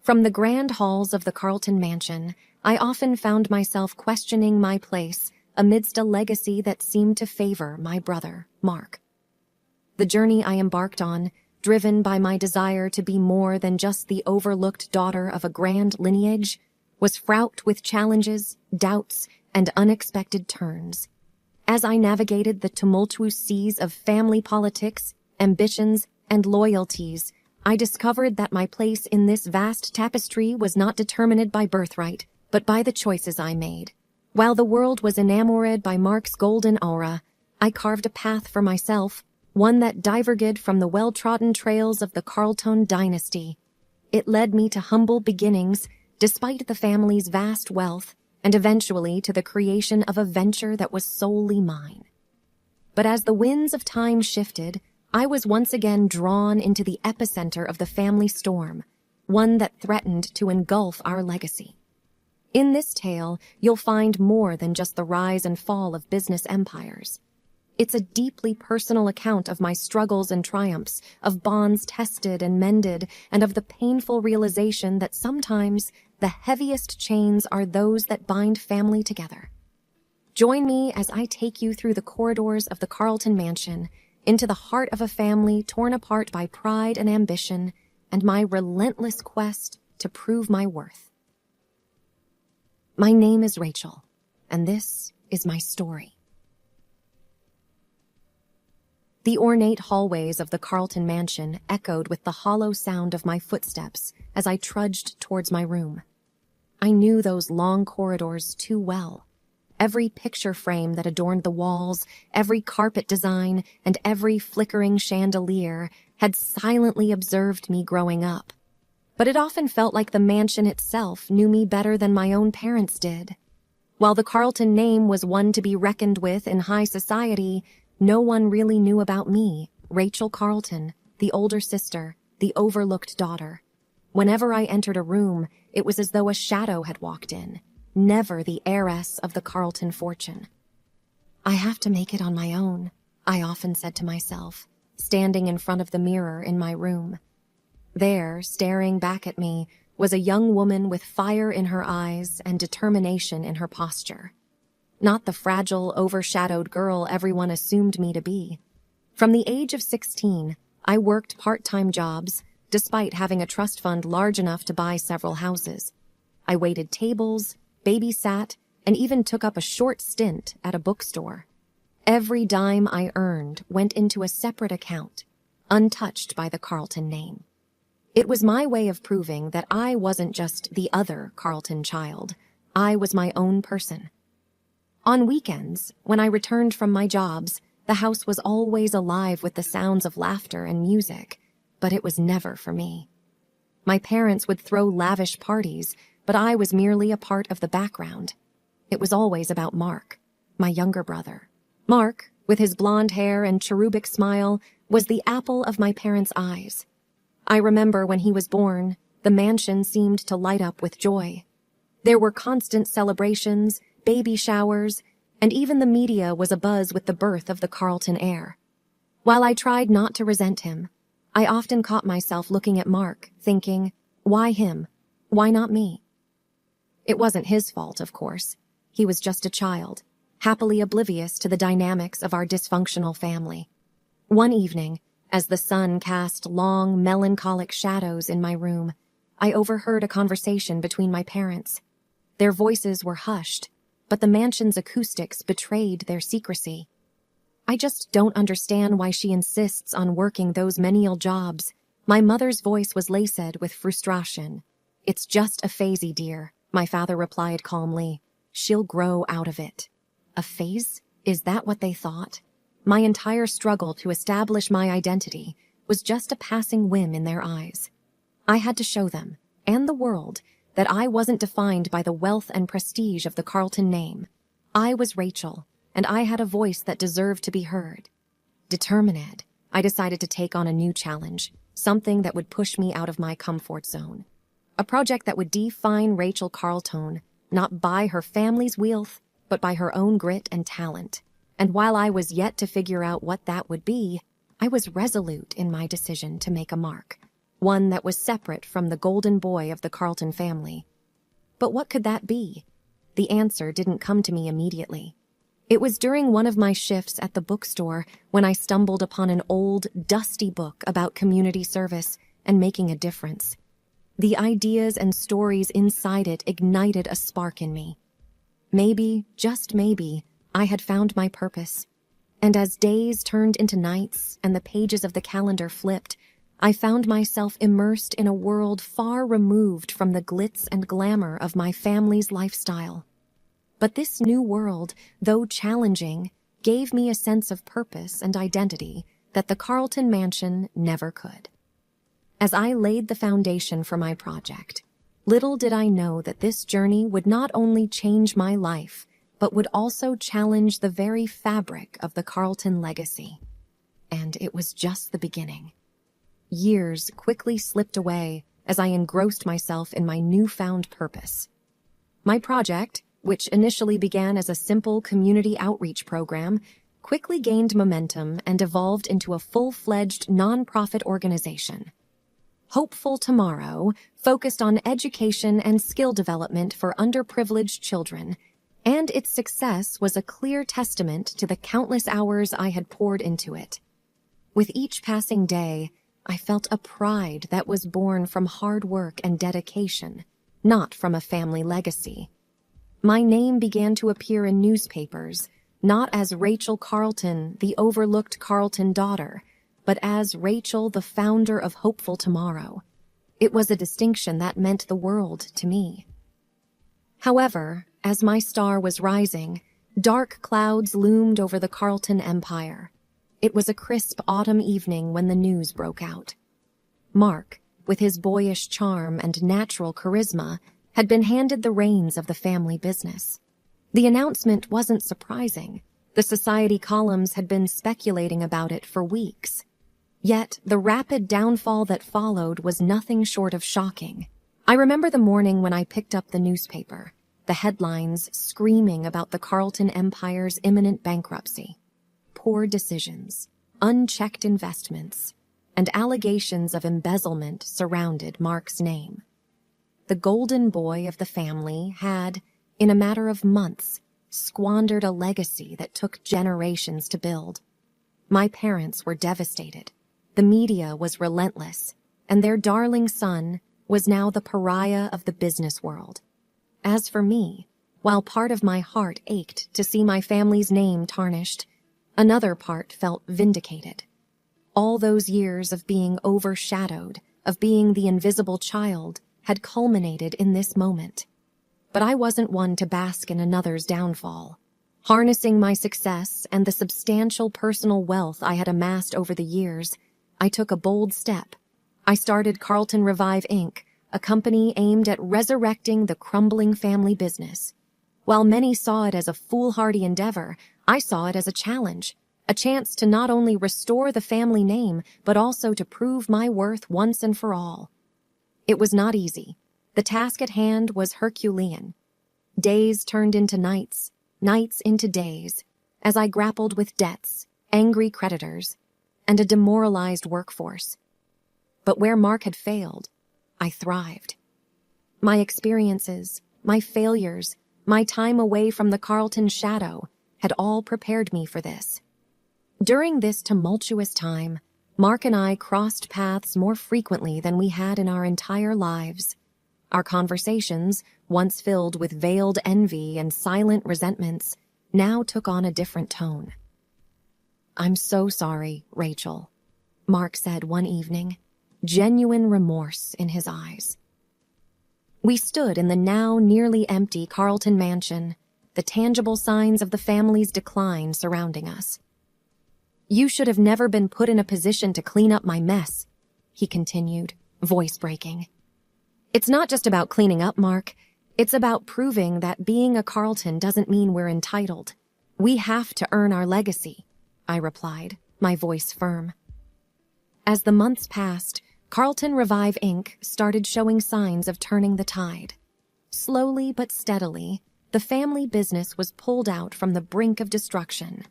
From the grand halls of the Carlton mansion, I often found myself questioning my place amidst a legacy that seemed to favor my brother, Mark. The journey I embarked on, driven by my desire to be more than just the overlooked daughter of a grand lineage, was fraught with challenges, doubts, and unexpected turns. As I navigated the tumultuous seas of family politics, ambitions, and loyalties, I discovered that my place in this vast tapestry was not determined by birthright, but by the choices I made. While the world was enamored by Mark's golden aura, I carved a path for myself, one that diverged from the well-trodden trails of the Carlton dynasty. It led me to humble beginnings, despite the family's vast wealth, and eventually to the creation of a venture that was solely mine. But as the winds of time shifted, I was once again drawn into the epicenter of the family storm, one that threatened to engulf our legacy. In this tale, you'll find more than just the rise and fall of business empires. It's a deeply personal account of my struggles and triumphs, of bonds tested and mended, and of the painful realization that sometimes the heaviest chains are those that bind family together. Join me as I take you through the corridors of the Carlton mansion, into the heart of a family torn apart by pride and ambition, and my relentless quest to prove my worth. My name is Rachel, and this is my story. The ornate hallways of the Carlton mansion echoed with the hollow sound of my footsteps as I trudged towards my room. I knew those long corridors too well. Every picture frame that adorned the walls, every carpet design, and every flickering chandelier had silently observed me growing up. But it often felt like the mansion itself knew me better than my own parents did. While the Carlton name was one to be reckoned with in high society, no one really knew about me, Rachel Carlton, the older sister, the overlooked daughter. Whenever I entered a room, it was as though a shadow had walked in, never the heiress of the Carlton fortune. I have to make it on my own, I often said to myself, standing in front of the mirror in my room. There, staring back at me, was a young woman with fire in her eyes and determination in her posture. Not the fragile, overshadowed girl everyone assumed me to be. From the age of 16, I worked part-time jobs, despite having a trust fund large enough to buy several houses. I waited tables, babysat, and even took up a short stint at a bookstore. Every dime I earned went into a separate account, untouched by the Carlton name. It was my way of proving that I wasn't just the other Carlton child. I was my own person. On weekends, when I returned from my jobs, the house was always alive with the sounds of laughter and music, but it was never for me. My parents would throw lavish parties, but I was merely a part of the background. It was always about Mark, my younger brother. Mark, with his blonde hair and cherubic smile, was the apple of my parents' eyes. I remember when he was born, the mansion seemed to light up with joy. There were constant celebrations, baby showers, and even the media was abuzz with the birth of the Carlton heir. While I tried not to resent him, I often caught myself looking at Mark, thinking, why him? Why not me? It wasn't his fault, of course. He was just a child, happily oblivious to the dynamics of our dysfunctional family. One evening, as the sun cast long, melancholic shadows in my room, I overheard a conversation between my parents. Their voices were hushed, but the mansion's acoustics betrayed their secrecy. I just don't understand why she insists on working those menial jobs. My mother's voice was laced with frustration. It's just a phase, dear, my father replied calmly. She'll grow out of it. A phase? Is that what they thought? My entire struggle to establish my identity was just a passing whim in their eyes. I had to show them, and the world, that I wasn't defined by the wealth and prestige of the Carlton name. I was Rachel, and I had a voice that deserved to be heard. Determined, I decided to take on a new challenge, something that would push me out of my comfort zone. A project that would define Rachel Carlton, not by her family's wealth, but by her own grit and talent. And while I was yet to figure out what that would be, I was resolute in my decision to make a mark. one that was separate from the golden boy of the Carlton family. But what could that be? The answer didn't come to me immediately. It was during one of my shifts at the bookstore when I stumbled upon an old, dusty book about community service and making a difference. The ideas and stories inside it ignited a spark in me. Maybe, just maybe, I had found my purpose. And as days turned into nights and the pages of the calendar flipped, I found myself immersed in a world far removed from the glitz and glamour of my family's lifestyle. But this new world, though challenging, gave me a sense of purpose and identity that the Carlton Mansion never could. As I laid the foundation for my project, little did I know that this journey would not only change my life, but would also challenge the very fabric of the Carlton legacy. And it was just the beginning. Years quickly slipped away as I engrossed myself in my newfound purpose. My project, which initially began as a simple community outreach program, quickly gained momentum and evolved into a full-fledged nonprofit organization. Hopeful Tomorrow focused on education and skill development for underprivileged children, and its success was a clear testament to the countless hours I had poured into it. With each passing day, I felt a pride that was born from hard work and dedication, not from a family legacy. My name began to appear in newspapers, not as Rachel Carlton, the overlooked Carlton daughter, but as Rachel, the founder of Hopeful Tomorrow. It was a distinction that meant the world to me. However, as my star was rising, dark clouds loomed over the Carlton empire. It was a crisp autumn evening when the news broke out. Mark, with his boyish charm and natural charisma, had been handed the reins of the family business. The announcement wasn't surprising. The society columns had been speculating about it for weeks. Yet, the rapid downfall that followed was nothing short of shocking. I remember the morning when I picked up the newspaper, the headlines screaming about the Carlton Empire's imminent bankruptcy. Poor decisions, unchecked investments, and allegations of embezzlement surrounded Mark's name. The golden boy of the family had, in a matter of months, squandered a legacy that took generations to build. My parents were devastated. The media was relentless, and their darling son was now the pariah of the business world. As for me, while part of my heart ached to see my family's name tarnished, another part felt vindicated. All those years of being overshadowed, of being the invisible child, had culminated in this moment. But I wasn't one to bask in another's downfall. Harnessing my success and the substantial personal wealth I had amassed over the years, I took a bold step. I started Carlton Revive Inc., a company aimed at resurrecting the crumbling family business. While many saw it as a foolhardy endeavor, I saw it as a challenge, a chance to not only restore the family name, but also to prove my worth once and for all. It was not easy. The task at hand was Herculean. Days turned into nights, nights into days, as I grappled with debts, angry creditors, and a demoralized workforce. But where Mark had failed, I thrived. My experiences, my failures, my time away from the Carlton shadow had all prepared me for this. During this tumultuous time, Mark and I crossed paths more frequently than we had in our entire lives. Our conversations, once filled with veiled envy and silent resentments, now took on a different tone. "I'm so sorry, Rachel," Mark said one evening, genuine remorse in his eyes. We stood in the now nearly empty Carlton Mansion, the tangible signs of the family's decline surrounding us. "You should have never been put in a position to clean up my mess," he continued, voice breaking. "It's not just about cleaning up, Mark. It's about proving that being a Carlton doesn't mean we're entitled. We have to earn our legacy," I replied, my voice firm. As the months passed, Carlton Revive Inc. started showing signs of turning the tide. Slowly but steadily, the family business was pulled out from the brink of destruction.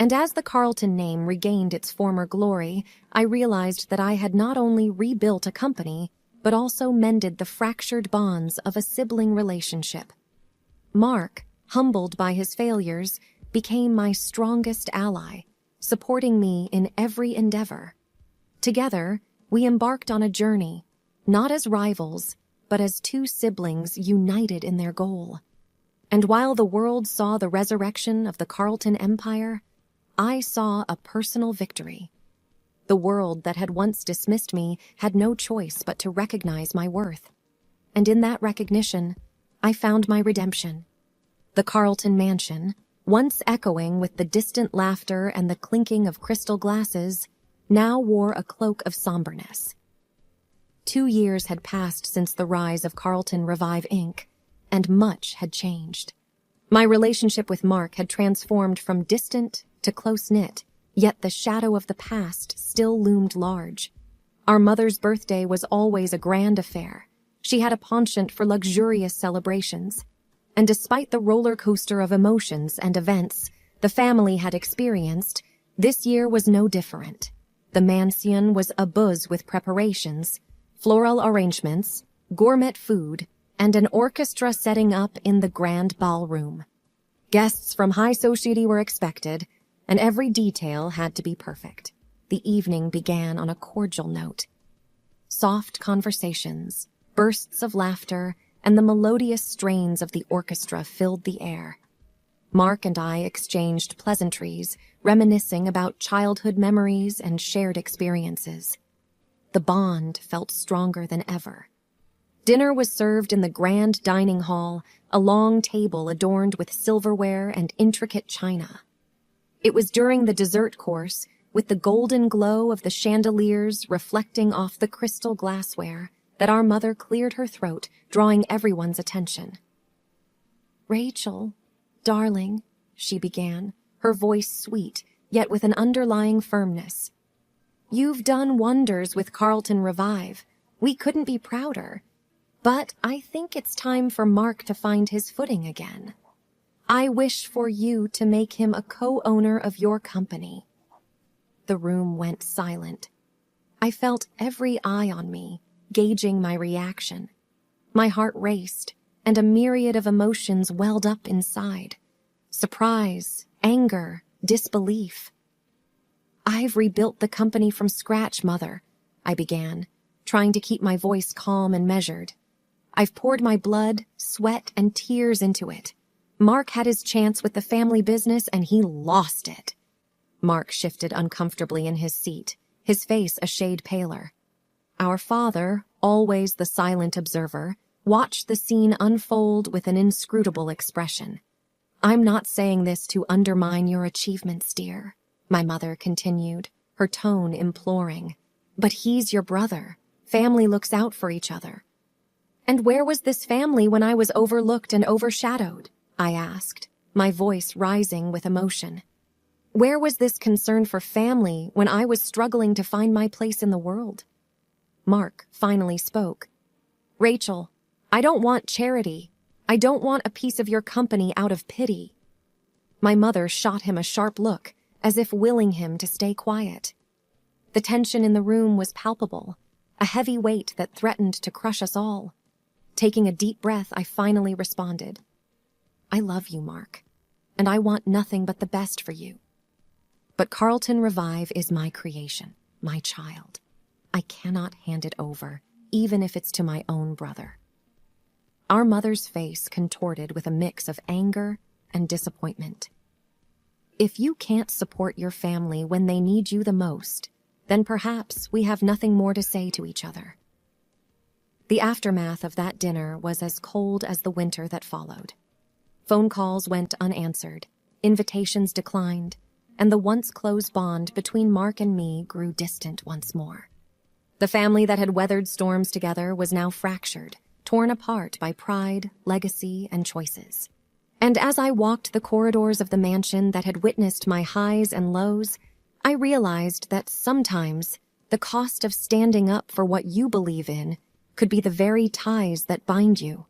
And as the Carlton name regained its former glory, I realized that I had not only rebuilt a company, but also mended the fractured bonds of a sibling relationship. Mark, humbled by his failures, became my strongest ally, supporting me in every endeavor. Together, we embarked on a journey, not as rivals, but as two siblings united in their goal. And while the world saw the resurrection of the Carlton Empire, I saw a personal victory. The world that had once dismissed me had no choice but to recognize my worth. And in that recognition, I found my redemption. The Carlton Mansion, once echoing with the distant laughter and the clinking of crystal glasses, now wore a cloak of somberness. 2 years had passed since the rise of Carlton Revive Inc., and much had changed. My relationship with Mark had transformed from distant to close-knit, yet the shadow of the past still loomed large. Our mother's birthday was always a grand affair. She had a penchant for luxurious celebrations, and despite the roller coaster of emotions and events the family had experienced, this year was no different. The mansion was abuzz with preparations, floral arrangements, gourmet food, and an orchestra setting up in the grand ballroom. Guests from high society were expected, and every detail had to be perfect. The evening began on a cordial note. Soft conversations, bursts of laughter, and the melodious strains of the orchestra filled the air. Mark and I exchanged pleasantries, reminiscing about childhood memories and shared experiences. The bond felt stronger than ever. Dinner was served in the grand dining hall, a long table adorned with silverware and intricate china. It was during the dessert course, with the golden glow of the chandeliers reflecting off the crystal glassware, that our mother cleared her throat, drawing everyone's attention. "Rachel, darling," she began, her voice sweet, yet with an underlying firmness. "You've done wonders with Carlton Revive. We couldn't be prouder. But I think it's time for Mark to find his footing again. I wish for you to make him a co-owner of your company." The room went silent. I felt every eye on me, gauging my reaction. My heart raced, and a myriad of emotions welled up inside. Surprise, anger, disbelief. "I've rebuilt the company from scratch, Mother," I began, trying to keep my voice calm and measured. "I've poured my blood, sweat, and tears into it. Mark had his chance with the family business, and he lost it." Mark shifted uncomfortably in his seat, his face a shade paler. Our father, always the silent observer, watched the scene unfold with an inscrutable expression. "I'm not saying this to undermine your achievements, dear," my mother continued, her tone imploring. "But he's your brother. Family looks out for each other." "And where was this family when I was overlooked and overshadowed?" I asked, my voice rising with emotion. "Where was this concern for family when I was struggling to find my place in the world?" Mark finally spoke. "Rachel, I don't want charity. I don't want a piece of your company out of pity." My mother shot him a sharp look, as if willing him to stay quiet. The tension in the room was palpable, a heavy weight that threatened to crush us all. Taking a deep breath, I finally responded. "I love you, Mark, and I want nothing but the best for you. But Carlton Revive is my creation, my child. I cannot hand it over, even if it's to my own brother." Our mother's face contorted with a mix of anger and disappointment. "If you can't support your family when they need you the most, then perhaps we have nothing more to say to each other." The aftermath of that dinner was as cold as the winter that followed. Phone calls went unanswered, invitations declined, and the once close bond between Mark and me grew distant once more. The family that had weathered storms together was now fractured, torn apart by pride, legacy, and choices. And as I walked the corridors of the mansion that had witnessed my highs and lows, I realized that sometimes the cost of standing up for what you believe in could be the very ties that bind you.